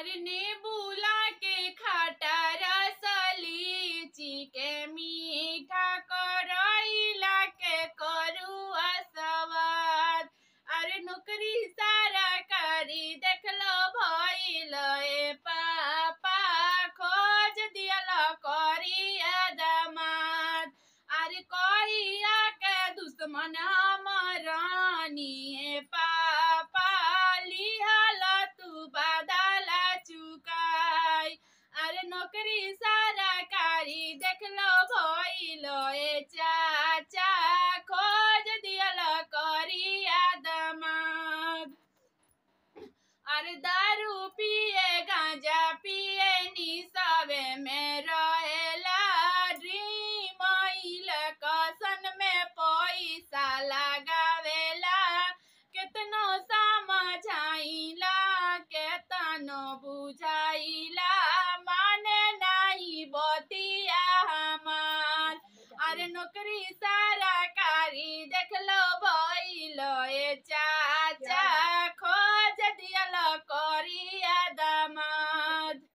अरे नेबुला के खाटा रस लीची के मीठा करैला के करुआ सवाद। अरे नौकरी सरकारी देखलो भइल ए पापा खोज दियल करिया दामाद। अरे करिया के दुश्मन हमरानी ए पापा लिहल तू बदला चुकाई। अरे नौकरी सरकारी देखलो भइल ए चाचा खोज दियल करिया दामाद। अरे दारू पिए गांजा पिए निसावे में रहेला ड्रीम कसन में पैसा लगावेला। केतनो समझाइला केतनो बुझाइला माने नहीं बतिया हमार। अरे नौकरी सारा